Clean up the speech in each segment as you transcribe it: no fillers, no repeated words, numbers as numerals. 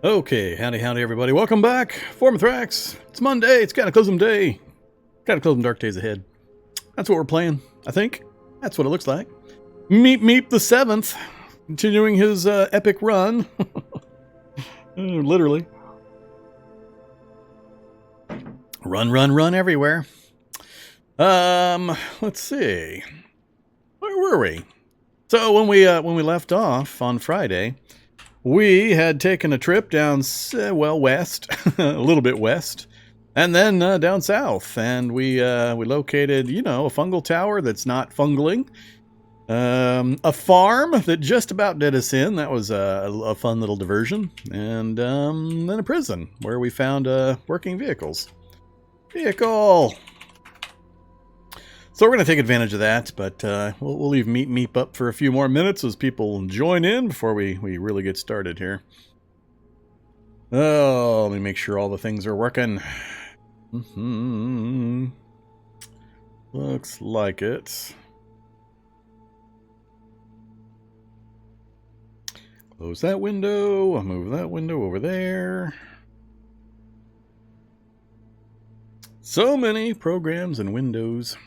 Okay, howdy everybody. Welcome back. Vormithrax. It's Monday. It's Cataclysm Day. Cataclysm Dark Days ahead. That's what we're playing, I think. That's what it looks like. Meep Meep the 7th. Continuing his epic run. Literally. Run everywhere. Let's see. Where were we? So when we left off on Friday, we had taken a trip down, west, a little bit west, and then down south, and we located, a fungal tower that's not fungling, a farm that just about did us in. That was a fun little diversion, and then a prison where we found working vehicles. So we're going to take advantage of that, but we'll leave Meep Meep up for a few more minutes as people join in before we really get started here. Oh, let me make sure all the things are working. Looks like it. Close that window. I'll move that window over there. So many programs and windows.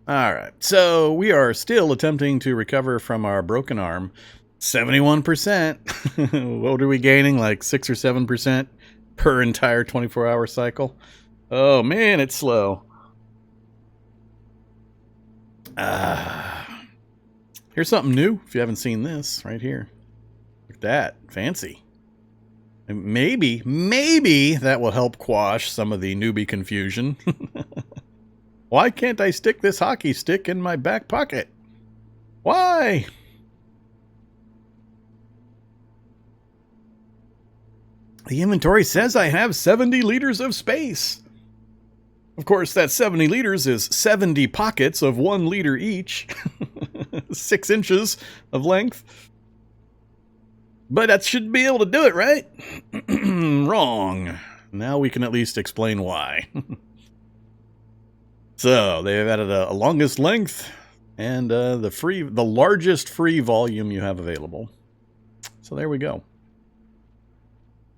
Alright, so we are still attempting to recover from our broken arm. 71%. What are we gaining? Like 6 or 7% per entire 24-hour cycle? Oh man, it's slow. Here's something new, if you haven't seen this, right here. Look at that, fancy. And maybe that will help quash some of the newbie confusion. Why can't I stick this hockey stick in my back pocket? Why? The inventory says I have 70 liters of space. Of course, that 70 liters is 70 pockets of 1 liter each. 6 inches of length. But that should be able to do it, right? Wrong. Now we can at least explain why. So they've added a longest length and the largest free volume you have available. So there we go.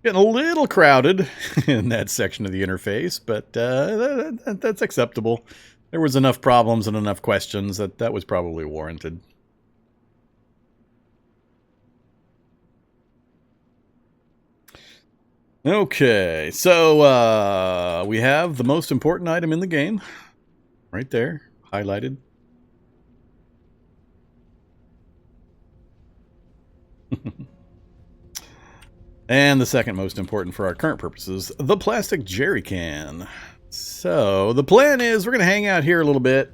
Getting a little crowded in that section of the interface, but that's acceptable. There was enough problems and enough questions that was probably warranted. Okay, so we have the most important item in the game. Right there, highlighted. And the second most important for our current purposes, the plastic jerry can. So the plan is we're going to hang out here a little bit.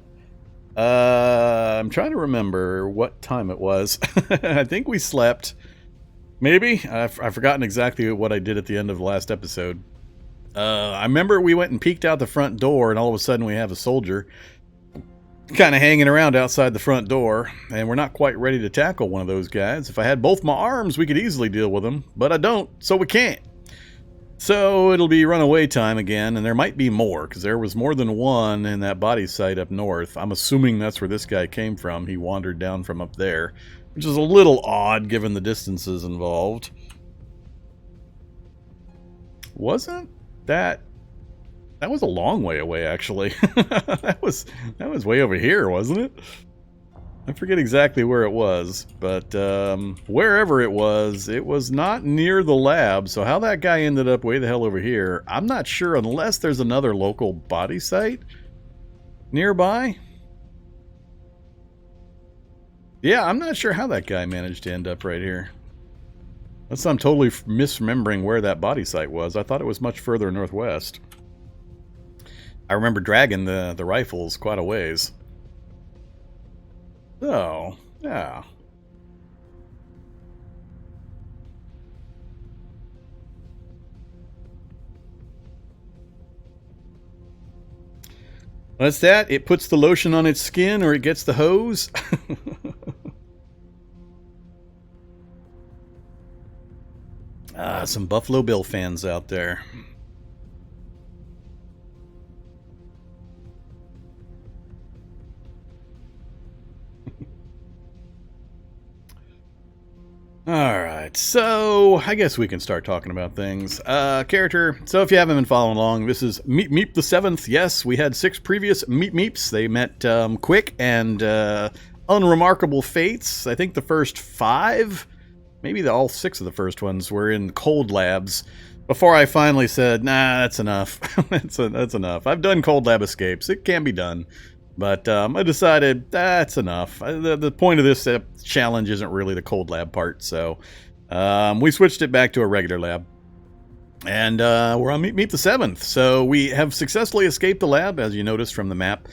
I'm trying to remember what time it was. I think we slept. Maybe? I've forgotten exactly what I did at the end of the last episode. I remember we went and peeked out the front door, and all of a sudden we have a soldier kind of hanging around outside the front door, and we're not quite ready to tackle one of those guys. If I had both my arms, we could easily deal with them, but I don't, so we can't. So it'll be runaway time again, and there might be more, because there was more than one in that body site up north. I'm assuming that's where this guy came from. He wandered down from up there, which is a little odd given the distances involved. Wasn't that was a long way away, actually. that was way over here, wasn't it? I forget exactly where it was, but wherever it was not near the lab. So how that guy ended up way the hell over here, I'm not sure, unless there's another local body site nearby. Yeah, I'm not sure how that guy managed to end up right here. Unless I'm totally misremembering where that body site was. I thought it was much further northwest. I remember dragging the rifles quite a ways. So, yeah. What's that? It puts the lotion on its skin or it gets the hose? Some Buffalo Bill fans out there. All right. right, so I guess we can start talking about things. Character. So if you haven't been following along, this is Meep Meep the 7th. Yes, we had 6 previous Meep Meeps. They met quick and unremarkable fates. I think the first 5, maybe all 6 of the first ones were in cold labs. Before I finally said, nah, that's enough. that's enough. I've done cold lab escapes. It can be done. But I decided that's enough. The point of this challenge isn't really the cold lab part, so we switched it back to a regular lab. And we're on Meep Meep the 7th, so we have successfully escaped the lab, as you noticed from the map.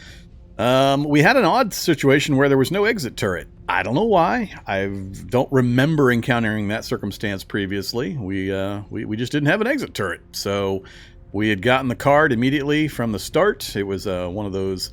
We had an odd situation where there was no exit turret. I don't know why. I don't remember encountering that circumstance previously. We just didn't have an exit turret. So we had gotten the card immediately from the start. It was one of those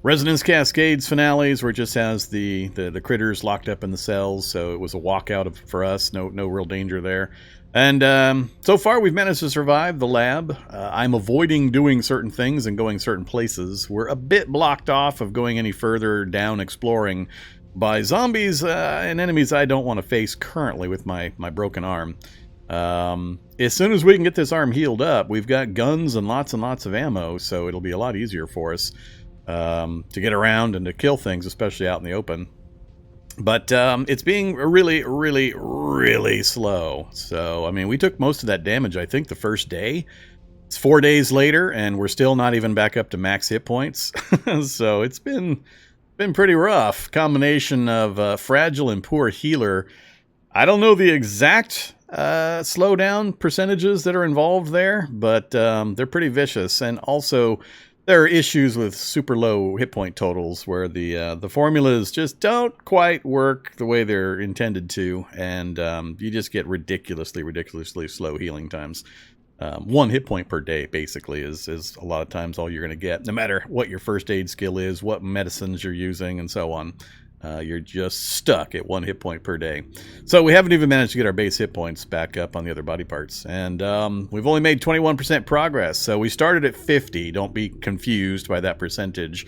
Resonance Cascades finales where it just has the critters locked up in the cells. So it was a walkout for us. No real danger there. And so far, we've managed to survive the lab. I'm avoiding doing certain things and going certain places. We're a bit blocked off of going any further down exploring by zombies and enemies I don't want to face currently with my broken arm. As soon as we can get this arm healed up, we've got guns and lots of ammo, so it'll be a lot easier for us to get around and to kill things, especially out in the open. But it's being really slow. So, I mean, we took most of that damage, I think, the first day. It's 4 days later, and we're still not even back up to max hit points. So it's been pretty rough. Combination of fragile and poor healer. I don't know the exact slowdown percentages that are involved there, but they're pretty vicious. And also, there are issues with super low hit point totals where the formulas just don't quite work the way they're intended to, and you just get ridiculously slow healing times. 1 hit point per day basically is a lot of times all you're going to get, no matter what your first aid skill is, what medicines you're using, and so on. You're just stuck at 1 hit point per day. So we haven't even managed to get our base hit points back up on the other body parts. And we've only made 21% progress. So we started at 50. Don't be confused by that percentage.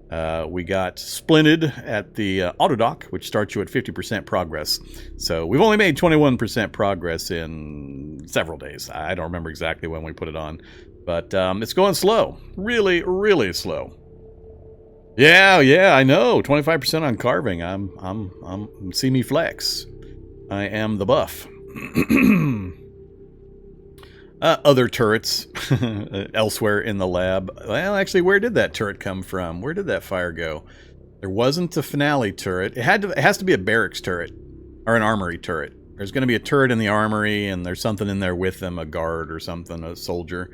We got splinted at the autodock, which starts you at 50% progress. So we've only made 21% progress in several days. I don't remember exactly when we put it on. But it's going slow. Really slow. Yeah, I know. 25% on carving. I'm see me flex. I am the buff. Other turrets elsewhere in the lab. Well, actually, where did that turret come from? Where did that fire go? There wasn't a finale turret. It has to be a barracks turret or an armory turret. There's going to be a turret in the armory, and there's something in there with them, a guard or something, a soldier.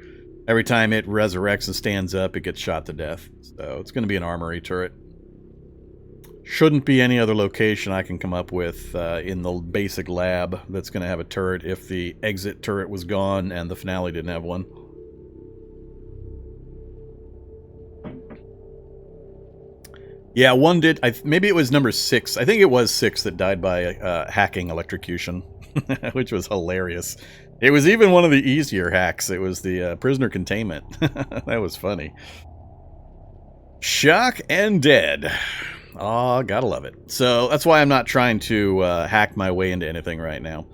Every time it resurrects and stands up, it gets shot to death. So it's going to be an armory turret. Shouldn't be any other location I can come up with in the basic lab that's going to have a turret if the exit turret was gone and the finale didn't have one. Yeah, one did. Maybe it was number 6. I think it was 6 that died by hacking electrocution, which was hilarious. It was even one of the easier hacks. It was the prisoner containment. That was funny. Shock and dead. Oh, gotta love it. So that's why I'm not trying to hack my way into anything right now.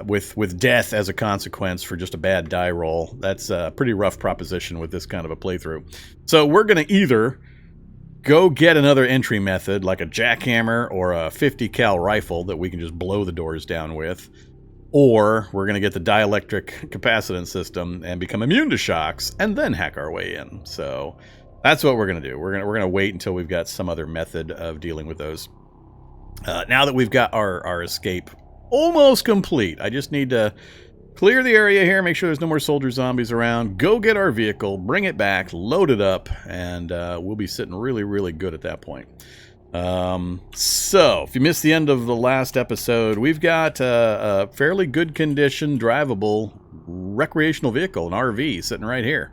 With death as a consequence for just a bad die roll, that's a pretty rough proposition with this kind of a playthrough. So we're going to either go get another entry method like a jackhammer or a 50 cal rifle that we can just blow the doors down with, or we're going to get the dielectric capacitance system and become immune to shocks and then hack our way in. So that's what we're going to do. We're going to wait until we've got some other method of dealing with those. Now that we've got our escape almost complete, I just need to clear the area here, make sure there's no more soldier zombies around, go get our vehicle, bring it back, load it up, and we'll be sitting really good at that point. So, if you missed the end of the last episode, we've got a fairly good condition, drivable, recreational vehicle, an RV, sitting right here.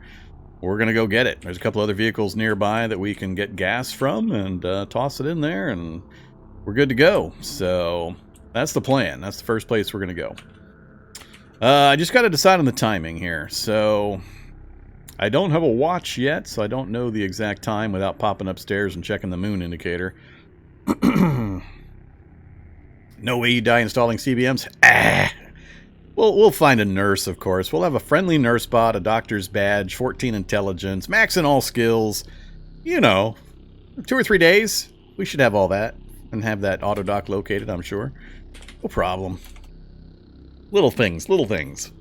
We're going to go get it. There's a couple other vehicles nearby that we can get gas from and toss it in there, and we're good to go. So, that's the plan. That's the first place we're going to go. I just got to decide on the timing here. So, I don't have a watch yet, so I don't know the exact time without popping upstairs and checking the moon indicator. No way you die installing CBMs. Ah. We'll find a nurse, of course. We'll have a friendly nurse bot, a doctor's badge, 14 intelligence, max in all skills. You know, 2 or 3 days. We should have all that and have that auto dock located, I'm sure. No problem. Little things, little things.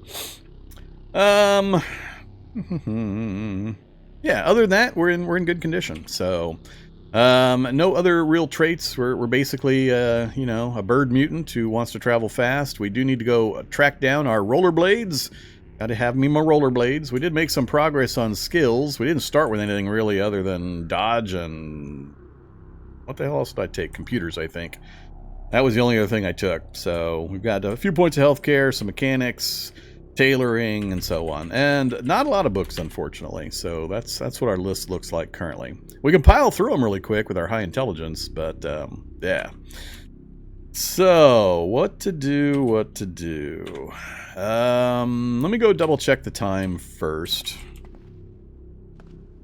Yeah, other than that, we're in good condition. So, no other real traits. We're basically, you know, a bird mutant who wants to travel fast. We do need to go track down our rollerblades. Got to have me my rollerblades. We did make some progress on skills. We didn't start with anything really other than dodge and... what the hell else did I take? Computers, I think. That was the only other thing I took. So we've got a few points of healthcare, some mechanics, tailoring, and so on. And not a lot of books, unfortunately. So that's what our list looks like currently. We can pile through them really quick with our high intelligence, but yeah. So what to do? Let me go double check the time first.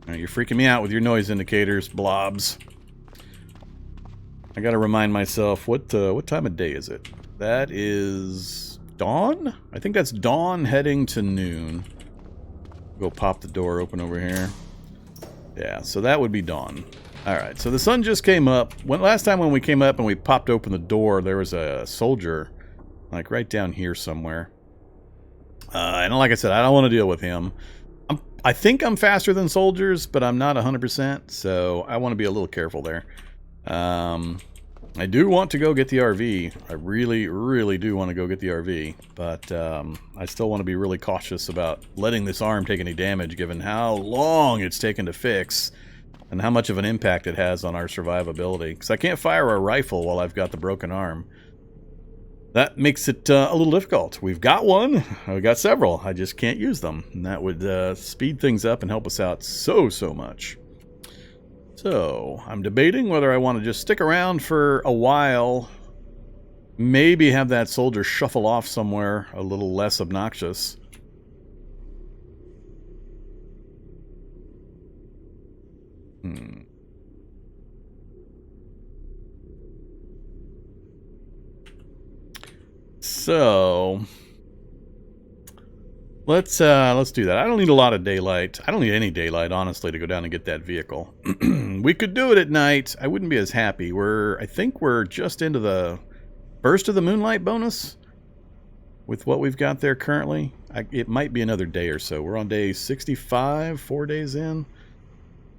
You're freaking me out with your noise indicators, blobs. I gotta remind myself, what time of day is it? That is dawn? I think that's dawn heading to noon. Go pop the door open over here. Yeah, so that would be dawn. Alright, so the sun just came up. Last time when we came up and we popped open the door, there was a soldier, like right down here somewhere. And like I said, I don't want to deal with him. I think I'm faster than soldiers, but I'm not 100%, so I want to be a little careful there. I do want to go get the RV. I really, really do want to go get the RV, but I still want to be really cautious about letting this arm take any damage, given how long it's taken to fix and how much of an impact it has on our survivability. Because I can't fire a rifle while I've got the broken arm. That makes it a little difficult. We've got one. We've got several. I just can't use them. And that would speed things up and help us out so much. So, I'm debating whether I want to just stick around for a while. Maybe have that soldier shuffle off somewhere a little less obnoxious. So, let's do that. I don't need a lot of daylight. I don't need any daylight, honestly, to go down and get that vehicle. We could do it at night. I wouldn't be as happy. I think we're just into the first of the moonlight bonus with what we've got there currently. It might be another day or so. We're on day 65, 4 days in.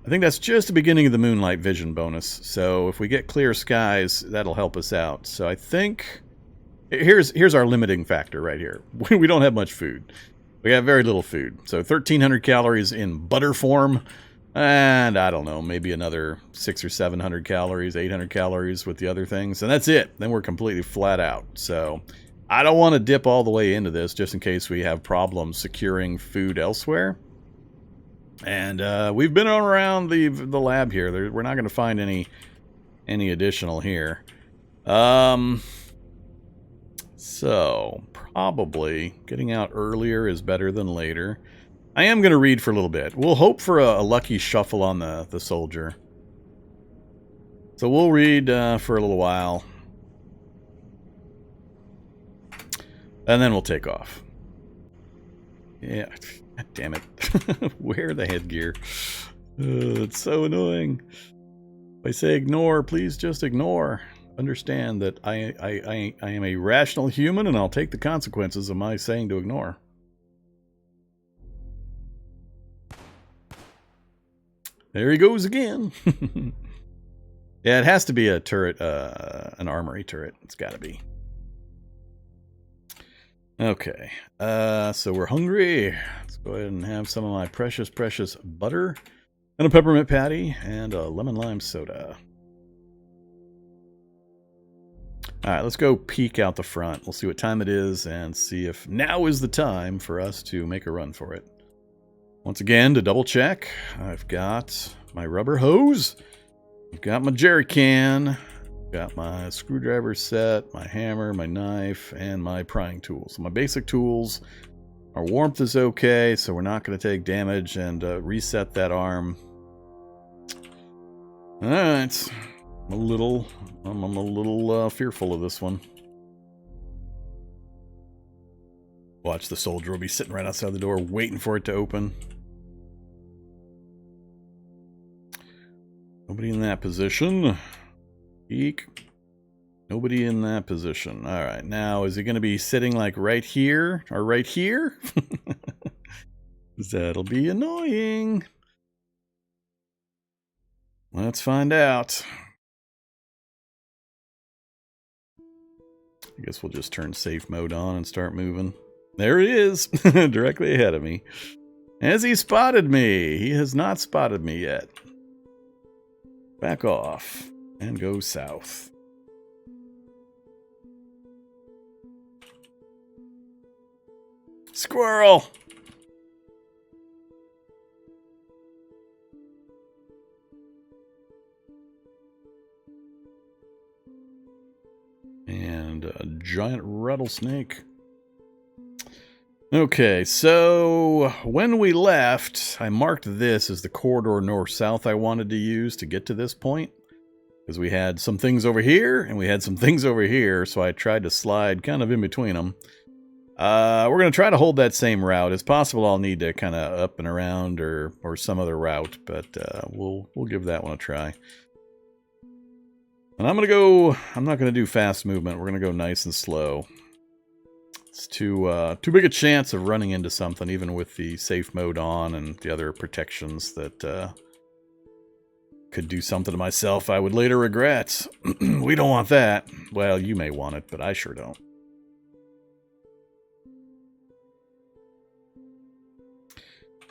I think that's just the beginning of the moonlight vision bonus. So if we get clear skies, that'll help us out. So I think here's our limiting factor right here. We don't have much food. We have very little food. So 1,300 calories in butter form. And I don't know, maybe another 600 or 700 calories, 800 calories with the other things. And that's it. Then we're completely flat out. So I don't want to dip all the way into this just in case we have problems securing food elsewhere. And we've been around the lab here. We're not going to find any additional here. So probably getting out earlier is better than later. I am going to read for a little bit. We'll hope for a lucky shuffle on the soldier. So we'll read for a little while. And then we'll take off. Yeah, God damn it. Wear the headgear. It's so annoying. If I say ignore, please just ignore. Understand that I am a rational human and I'll take the consequences of my saying to ignore. There he goes again. Yeah, it has to be a turret, an armory turret. It's got to be. Okay, so we're hungry. Let's go ahead and have some of my precious butter and a peppermint patty and a lemon lime soda. All right, let's go peek out the front. We'll see what time it is and see if now is the time for us to make a run for it. Once again, to double check, I've got my rubber hose, I've got my jerry can, got my screwdriver set, my hammer, my knife, and my prying tools. So my basic tools. Our warmth is okay, so we're not going to take damage, and reset that arm. All right. I'm a little fearful of this one. Watch, the soldier will be sitting right outside the door waiting for it to open. Nobody in that position. Eek. Nobody in that position. All right, now is he going to be sitting like right here or right here? That'll be annoying. Let's find out. I guess we'll just turn safe mode on and start moving. There he is, directly ahead of me. Has he spotted me? He has not spotted me yet. Back off and go south. Squirrel! And a giant rattlesnake. Okay, so when we left, I marked this as the corridor north-south I wanted to use to get to this point. Because we had some things over here, and we had some things over here, so I tried to slide kind of in between them. We're going to try to hold that same route. It's possible I'll need to kind of up and around or some other route, but we'll give that one a try. And I'm not going to do fast movement. We're going to go nice and slow. It's too big a chance of running into something, even with the safe mode on and the other protections that could do something to myself I would later regret. We don't want that. Well, you may want it, but I sure don't.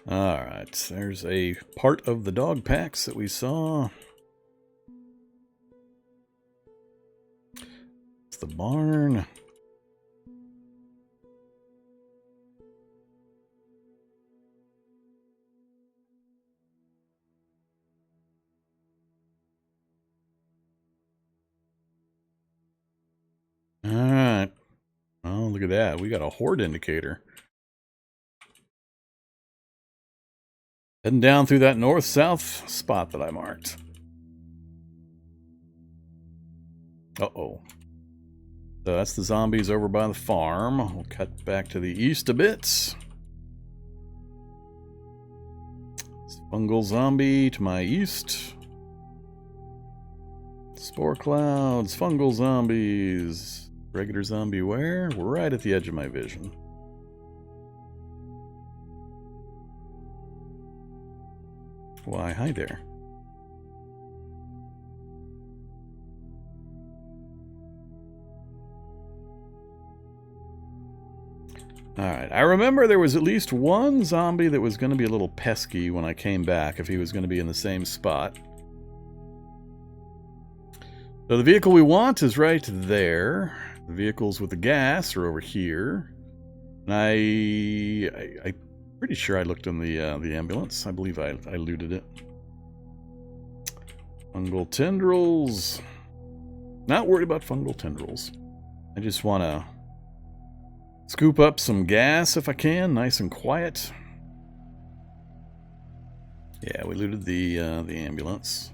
Alright, there's a part of the dog packs that we saw. It's the barn. Alright. Oh, look at that. We got a horde indicator. Heading down through that north-south spot that I marked. Uh-oh. So that's the zombies over by the farm. We'll cut back to the east a bit. Fungal zombie to my east. Spore clouds, fungal zombies. Regular zombie where? We're right at the edge of my vision. Why, hi there. Alright, I remember there was at least one zombie that was going to be a little pesky when I came back if he was going to be in the same spot. So the vehicle we want is right there. The vehicles with the gas are over here. And I'm pretty sure I looked in the ambulance. I believe I looted it. Fungal tendrils. Not worried about fungal tendrils. I just want to scoop up some gas if I can, nice and quiet. Yeah, we looted the ambulance.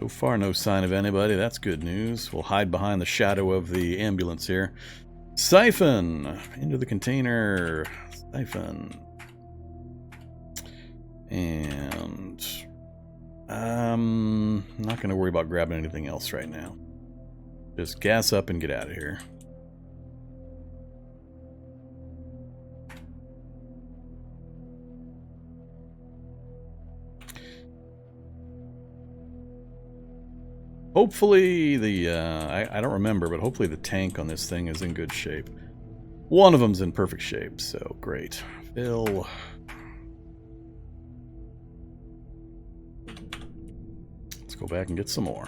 So far, no sign of anybody. That's good news. We'll hide behind the shadow of the ambulance here. Siphon! Into the container. Siphon. And I'm not going to worry about grabbing anything else right now. Just gas up and get out of here. Hopefully the, I don't remember, but hopefully the tank on this thing is in good shape. One of them's in perfect shape, so great. Fill. Let's go back and get some more.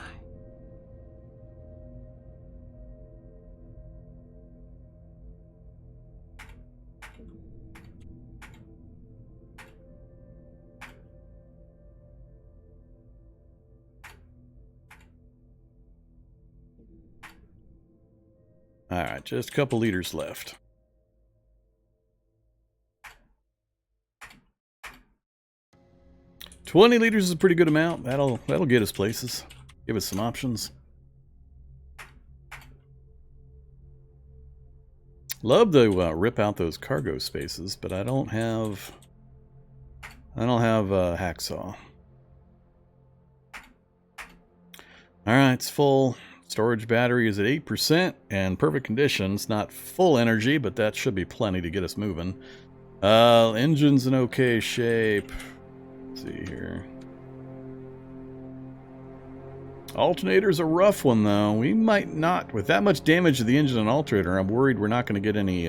Alright, just a couple liters left. $20 liters is a pretty good amount. That'll get us places. Give us some options. Love to rip out those cargo spaces, but I don't have a hacksaw. All right, it's full. Storage battery is at 8% and perfect conditions. Not full energy, but that should be plenty to get us moving. Engine's in okay shape. Let's see here. Alternator's a rough one, though. We might not, with that much damage to the engine and alternator, I'm worried we're not going to get any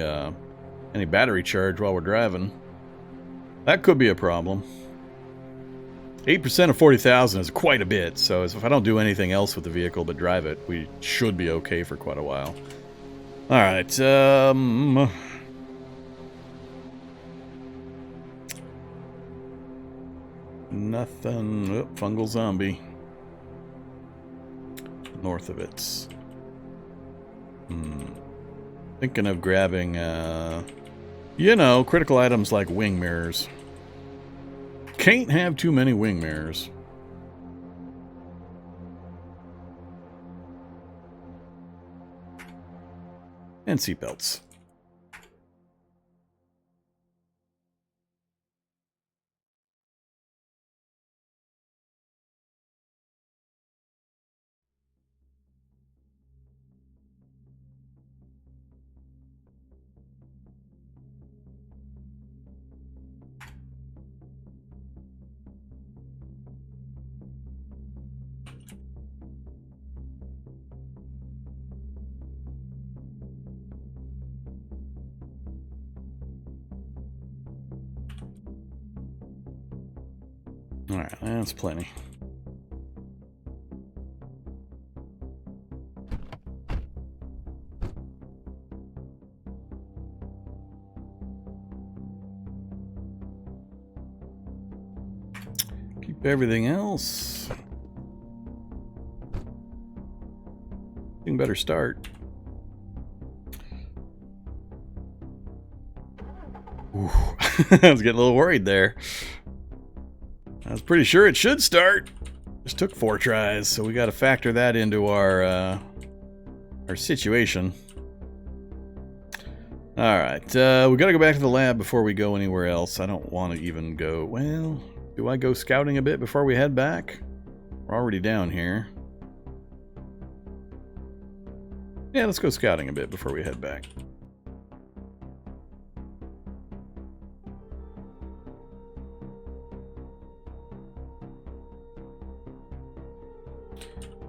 battery charge while we're driving. That could be a problem. 8% of 40,000 is quite a bit, so if I don't do anything else with the vehicle but drive it, we should be okay for quite a while. Alright, nothing. Oh, fungal zombie. North of it. Thinking of grabbing, you know, critical items like wing mirrors. Can't have too many wing mirrors. And seatbelts. Alright, that's plenty. Keep everything else. Thing better start. Ooh. I was getting a little worried there. I was pretty sure it should start. Just took 4 tries, so we got to factor that into our situation. All right, we got to go back to the lab before we go anywhere else. I don't want to even go. Well, do I go scouting a bit before we head back? We're already down here. Yeah, let's go scouting a bit before we head back.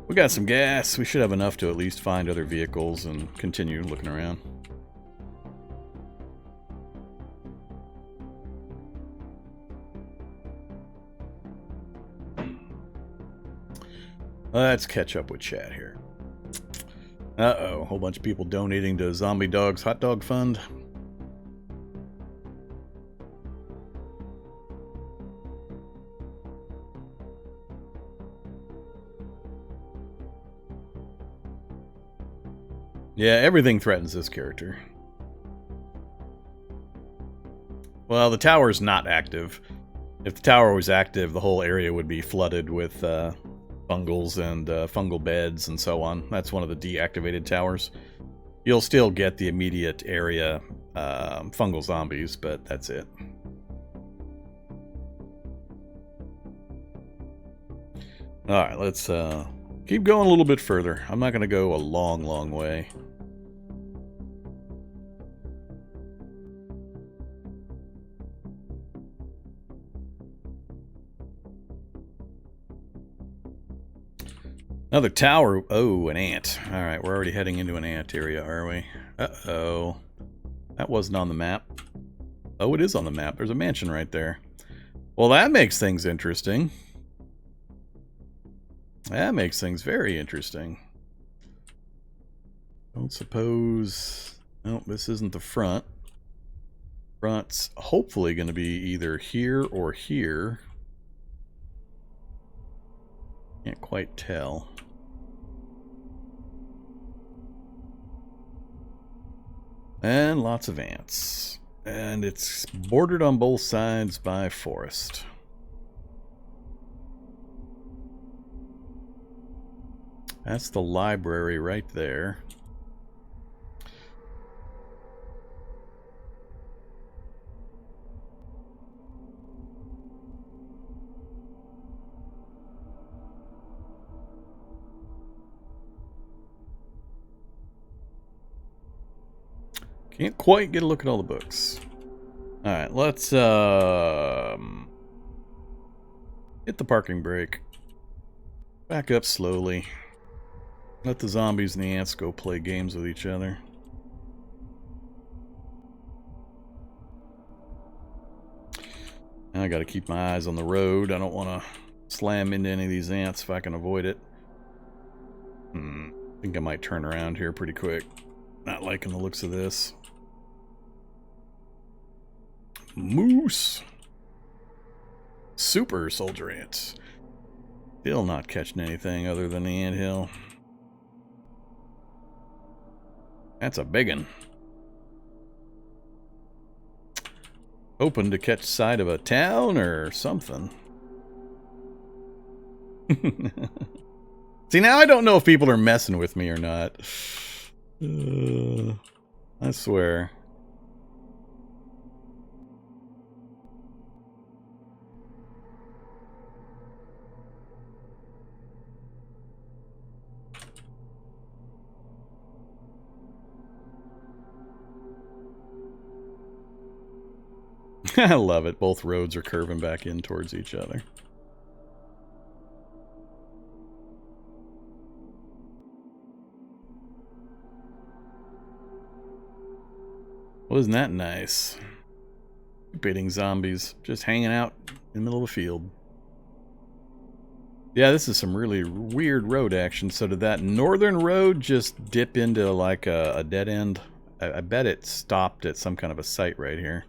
We got some gas. We should have enough to at least find other vehicles and continue looking around. Let's catch up with chat here. Uh-oh, a whole bunch of people donating to Zombie Dog's Hot Dog Fund. Yeah, everything threatens this character. Well, the tower's not active. If the tower was active, the whole area would be flooded with fungals and fungal beds and so on. That's one of the deactivated towers. You'll still get the immediate area fungal zombies, but that's it. Alright, let's keep going a little bit further. I'm not going to go a long, long way. Another tower. Oh, an ant. Alright, we're already heading into an ant area, are we? Uh-oh. That wasn't on the map. Oh, it is on the map. There's a mansion right there. Well, that makes things interesting. That makes things very interesting. Don't suppose... No, this isn't the front. Front's hopefully going to be either here or here. Can't quite tell. And lots of ants. And it's bordered on both sides by forest. That's the library right there. Can't quite get a look at all the books. Alright, let's hit the parking brake. Back up slowly. Let the zombies and the ants go play games with each other. Now I gotta keep my eyes on the road. I don't want to slam into any of these ants if I can avoid it. I think I might turn around here pretty quick. Not liking the looks of this. Moose. Super soldier ants. Still not catching anything other than the anthill. That's a big one. Hoping to catch sight of a town or something. See, now I don't know if people are messing with me or not. I swear. I love it. Both roads are curving back in towards each other. Well, isn't that nice? Baiting zombies, just hanging out in the middle of a field. Yeah, this is some really weird road action. So did that northern road just dip into like a dead end? I bet it stopped at some kind of a site right here.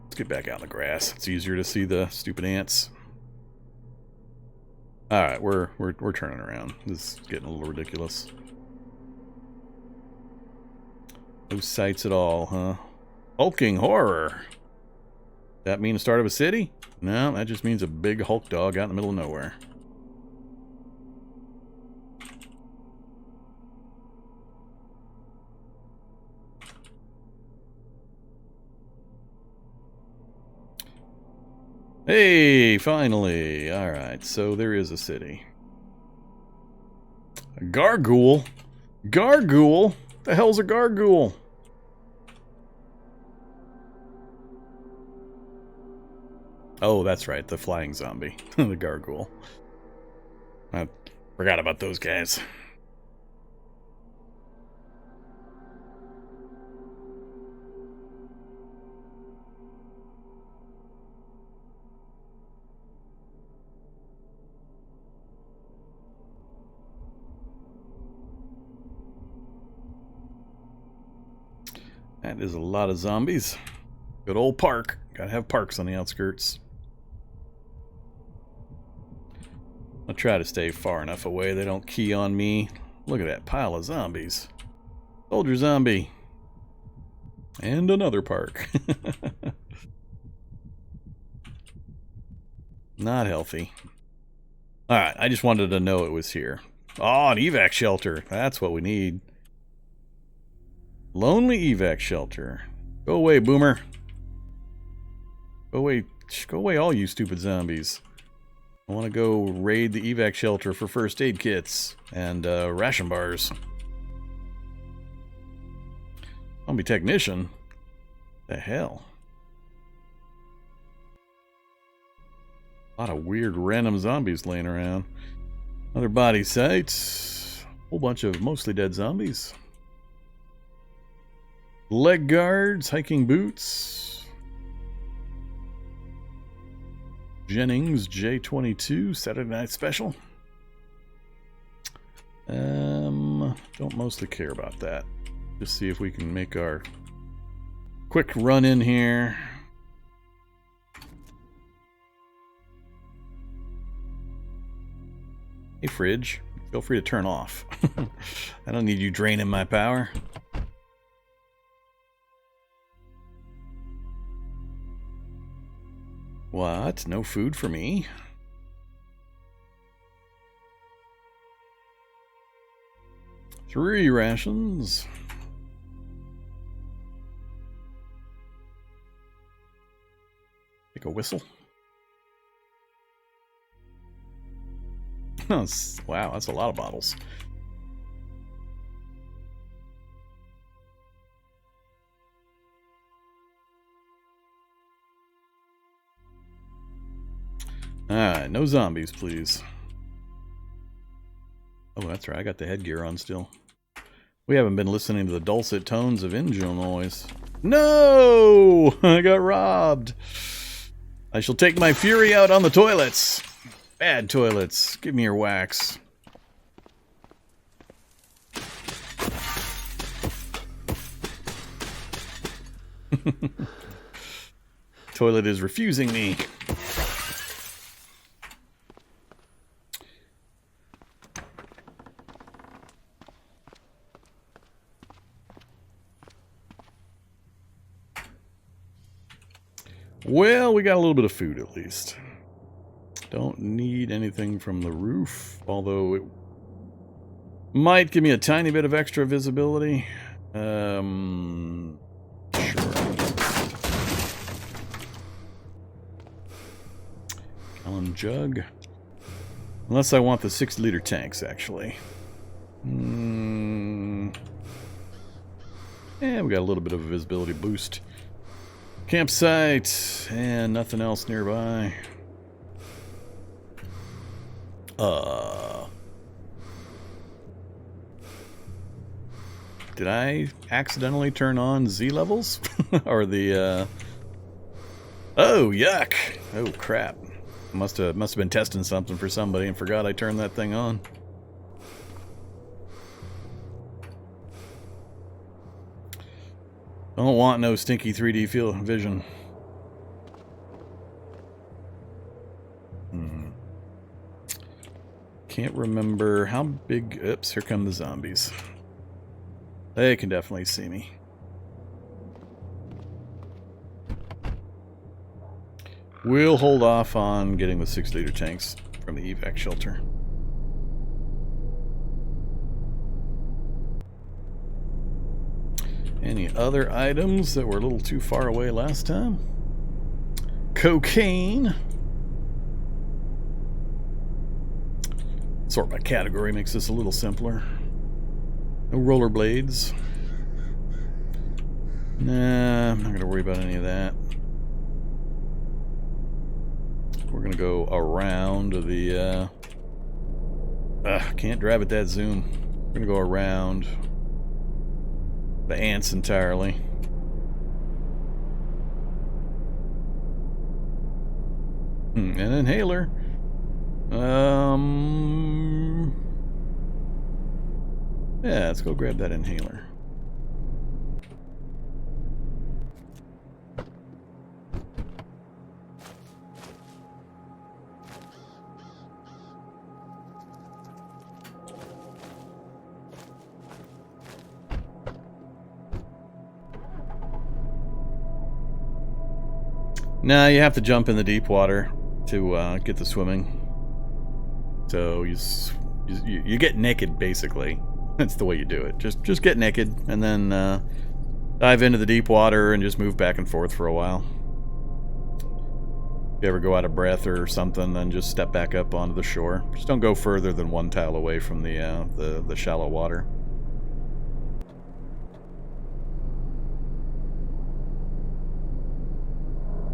Let's get back out in the grass. It's easier to see the stupid ants. All right, we're turning around. This is getting a little ridiculous. No sights at all, huh? Hulking horror. That mean the start of a city? No, that just means a big Hulk dog out in the middle of nowhere. Hey, finally. Alright, so there is a city. A gargoyle? Gargoyle? The hell's a gargoyle? Oh, that's right, the flying zombie. The gargoyle. I forgot about those guys. That is a lot of zombies. Good old park. Gotta have parks on the outskirts. I'll try to stay far enough away they don't key on me. Look at that pile of zombies. Soldier zombie. And another park. Not healthy. Alright, I just wanted to know it was here. Oh, an evac shelter. That's what we need. Lonely evac shelter. Go away, boomer. Go away, all you stupid zombies. I want to go raid the evac shelter for first aid kits and ration bars. Zombie technician? The hell? A lot of weird random zombies laying around. Other body sites. Whole bunch of mostly dead zombies. Leg guards, hiking boots. Jennings J22 Saturday Night Special. Don't mostly care about that. Just see if we can make our quick run in here. Hey, fridge. Feel free to turn off. I don't need you draining my power. What? No food for me? Three rations. Take a whistle. Wow, that's a lot of bottles. Alright, no zombies, please. Oh, that's right, I got the headgear on still. We haven't been listening to the dulcet tones of engine noise. No! I got robbed. I shall take my fury out on the toilets. Bad toilets. Give me your wax. Toilet is refusing me. Well, we got a little bit of food at least. Don't need anything from the roof, although it might give me a tiny bit of extra visibility. Sure. Gallon jug. Unless I want the 6-liter tanks, actually. Yeah, we got a little bit of a visibility boost. Campsite, and nothing else nearby. Did I accidentally turn on Z levels? Or the, Oh, yuck! Oh, crap. Must have been testing something for somebody and forgot I turned that thing on. Don't want no stinky 3D field vision. Can't remember how big... Oops, here come the zombies. They can definitely see me. We'll hold off on getting the 6-liter tanks from the evac shelter. Any other items that were a little too far away last time? Cocaine. Sort by category makes this a little simpler. No rollerblades. Nah, I'm not going to worry about any of that. We're going to go around the... can't drive at that zoom. We're going to go around the ants entirely. An inhaler. Yeah, let's go grab that inhaler. Now you have to jump in the deep water to get the swimming. So you get naked, basically. That's the way you do it. Just get naked and then dive into the deep water and just move back and forth for a while. If you ever go out of breath or something, then just step back up onto the shore. Just don't go further than one tile away from the shallow water.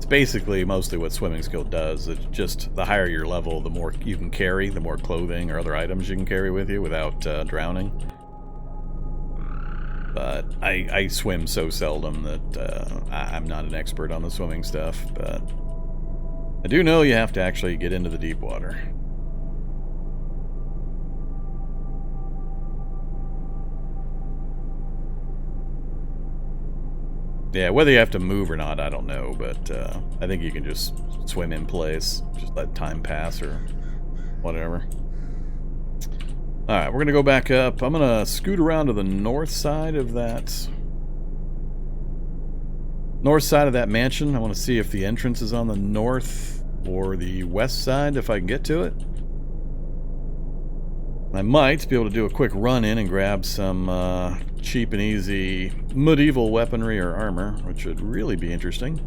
Basically mostly what swimming skill does. It's just the higher your level, the more you can carry, the more clothing or other items you can carry with you without drowning. But I swim so seldom that I'm not an expert on the swimming stuff, but I do know you have to actually get into the deep water. Yeah, whether you have to move or not, I don't know, but I think you can just swim in place. Just let time pass or whatever. Alright, we're going to go back up. I'm going to scoot around to the north side of that... north side of that mansion. I want to see if the entrance is on the north or the west side, if I can get to it. I might be able to do a quick run in and grab some cheap and easy medieval weaponry or armor, which would really be interesting.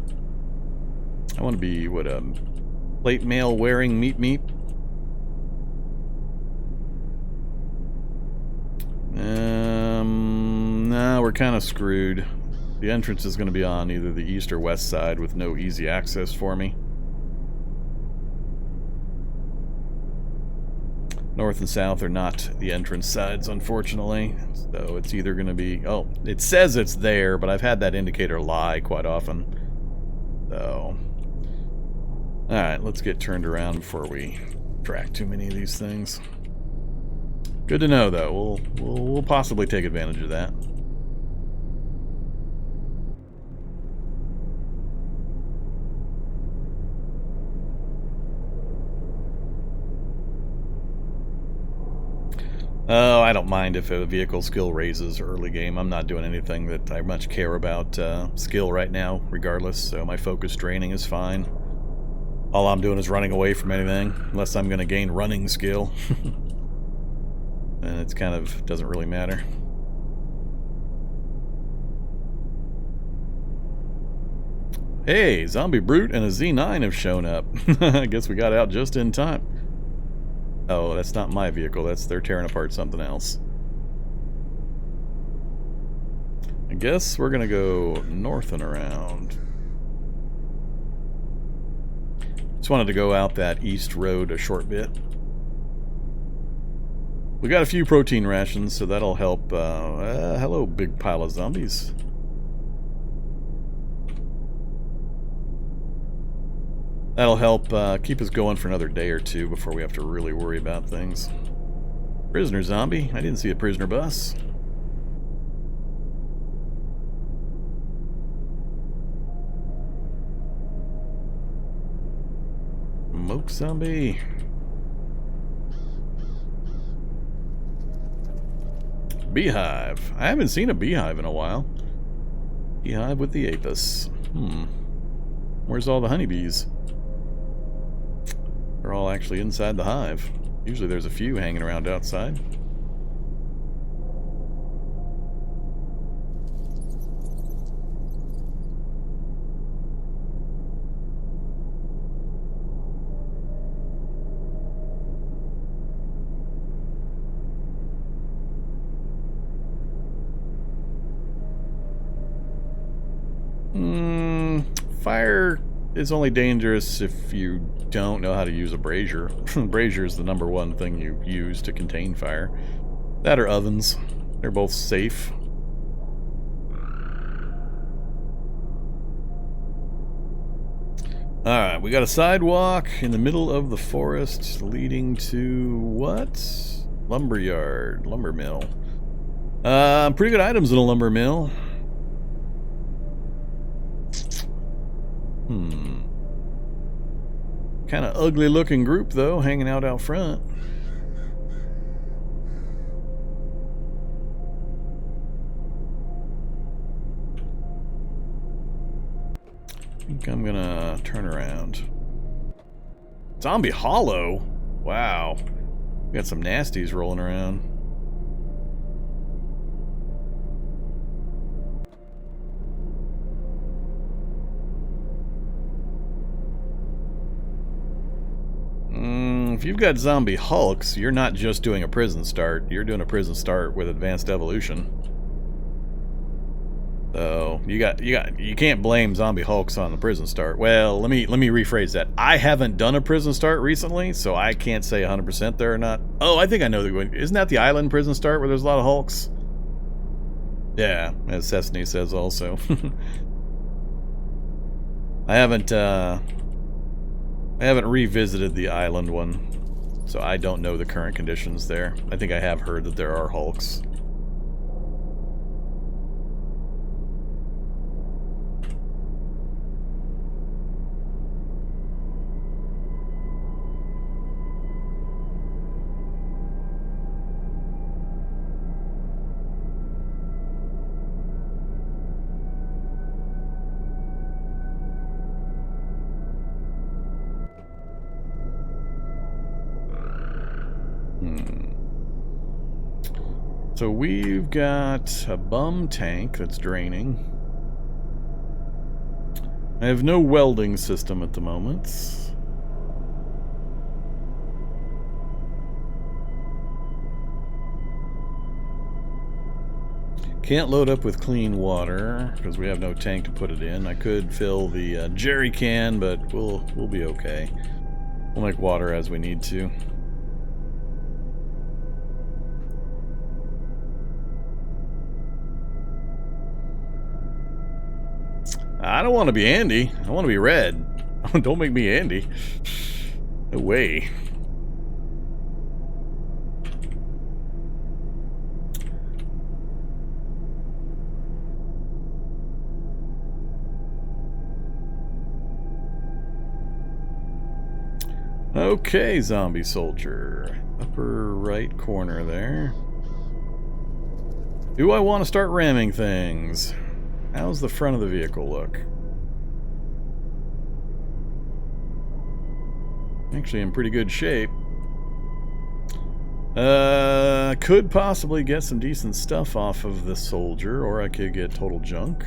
I want to be, what, a plate mail wearing Meep Meep. We're kind of screwed. The entrance is going to be on either the east or west side with no easy access for me. North and south are not the entrance sides, unfortunately. So it's either going to be... Oh, it says it's there, but I've had that indicator lie quite often. So... Alright, let's get turned around before we track too many of these things. Good to know, though. We'll possibly take advantage of that. Oh, I don't mind if a vehicle skill raises early game. I'm not doing anything that I much care about skill right now, regardless, so my focus draining is fine. All I'm doing is running away from anything, unless I'm going to gain running skill. And it's kind of doesn't really matter. Hey, Zombie Brute and a Z9 have shown up. I guess we got out just in time. Oh, that's not my vehicle. They're tearing apart something else. I guess we're gonna go north and around. Just wanted to go out that east road a short bit. We got a few protein rations, so that'll help. Hello, big pile of zombies. That'll help keep us going for another day or two before we have to really worry about things. Prisoner zombie. I didn't see a prisoner bus. Moke zombie. Beehive. I haven't seen a beehive in a while. Beehive with the apis. Where's all the honeybees? They're all actually inside the hive. Usually there's a few hanging around outside. Fire is only dangerous if you don't know how to use a brazier. Brazier is the #1 thing you use to contain fire. That or ovens. They're both safe. Alright, we got a sidewalk in the middle of the forest leading to what? Lumberyard. Lumber mill. Pretty good items in a lumber mill. Kind of ugly looking group though, hanging out front. I think I'm gonna turn around. Zombie Hollow? Wow. We got some nasties rolling around. If you've got zombie hulks, you're not just doing a prison start. You're doing a prison start with advanced evolution. So you can't blame zombie hulks on the prison start. Well, let me rephrase that. I haven't done a prison start recently, so I can't say 100% there or not. Oh, I think I know the one. Isn't that the island prison start where there's a lot of hulks? Yeah, as Cessny says also. I haven't revisited the island one, so I don't know the current conditions there. I think I have heard that there are hulks. So we've got a bum tank that's draining. I have no welding system at the moment. Can't load up with clean water because we have no tank to put it in. I could fill the jerry can, but we'll be okay. We'll make water as we need to. I don't want to be Andy. I want to be Red. Don't make me Andy. No way. Okay, zombie soldier. Upper right corner there. Do I want to start ramming things? How's the front of the vehicle look? Actually in pretty good shape. Could possibly get some decent stuff off of the soldier, or I could get total junk.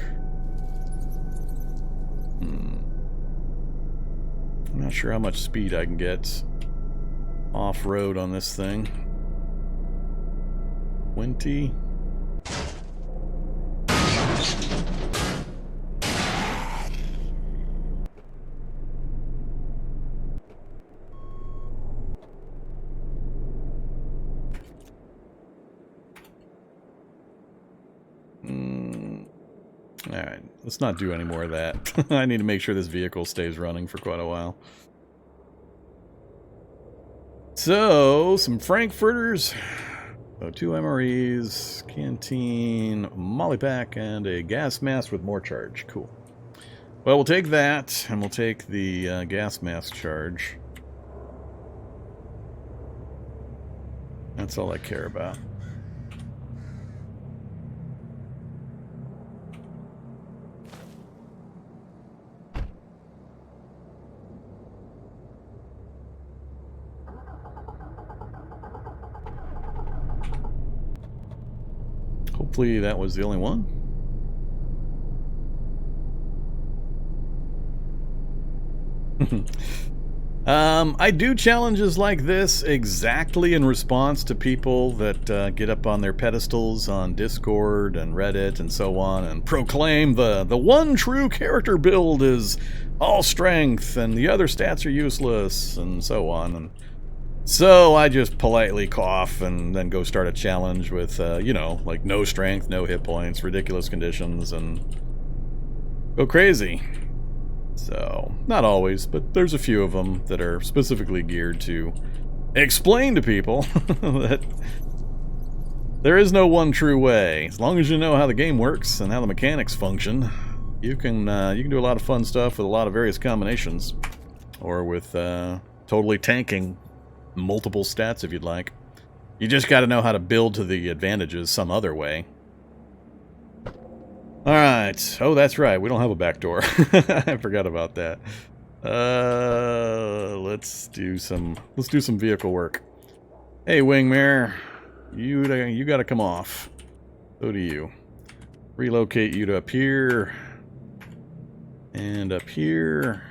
I'm not sure how much speed I can get off-road on this thing. 20. Alright, let's not do any more of that. I need to make sure this vehicle stays running for quite a while. So, some Frankfurters. So 2 MREs, canteen, molly pack, and a gas mask with more charge. Cool. Well, we'll take that, and we'll take the gas mask charge. That's all I care about. Hopefully that was the only one. I do challenges like this exactly in response to people that get up on their pedestals on Discord and Reddit and so on and proclaim the one true character build is all strength and the other stats are useless and so on. And so I just politely cough and then go start a challenge with, you know, like no strength, no hit points, ridiculous conditions, and go crazy. So, not always, but there's a few of them that are specifically geared to explain to people that there is no one true way. As long as you know how the game works and how the mechanics function, you can do a lot of fun stuff with a lot of various combinations, or with totally tanking multiple stats if you'd like. You just got to know how to build to the advantages some other way. Alright. Oh, that's right. We don't have a back door. I forgot about that. Let's do some vehicle work. Hey, wing mirror. You got to come off. So do you. Relocate you to up here. And up here.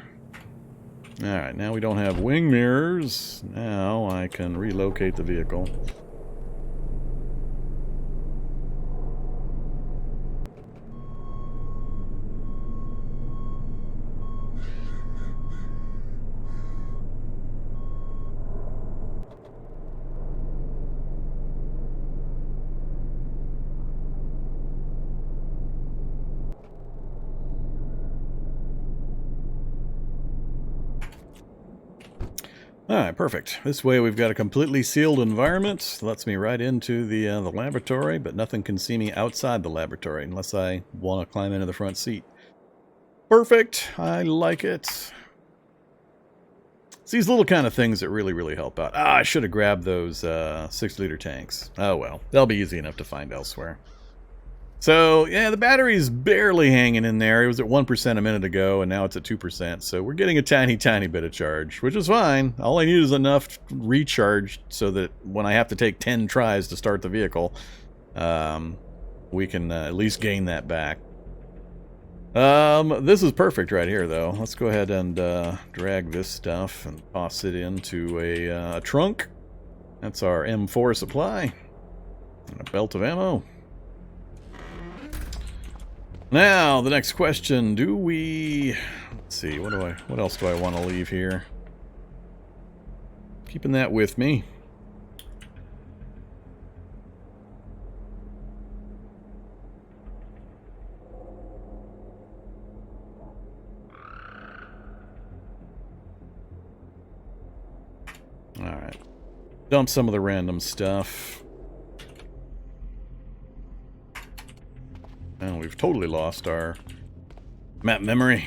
Alright, now we don't have wing mirrors. Now I can relocate the vehicle. Alright, perfect. This way we've got a completely sealed environment. Lets me right into the laboratory, but nothing can see me outside the laboratory unless I want to climb into the front seat. Perfect. I like it. It's these little kind of things that really, really help out. Ah, I should have grabbed those 6-liter tanks. Oh well, they'll be easy enough to find elsewhere. So, yeah, the battery's barely hanging in there. It was at 1% a minute ago, and now it's at 2%. So we're getting a tiny, tiny bit of charge, which is fine. All I need is enough recharge so that when I have to take 10 tries to start the vehicle, we can at least gain that back. This is perfect right here, though. Let's go ahead and drag this stuff and toss it into a trunk. That's our M4 supply. And a belt of ammo. Now, the next question, do we... Let's see, what else do I want to leave here? Keeping that with me. Alright. Dump some of the random stuff. And we've totally lost our map memory.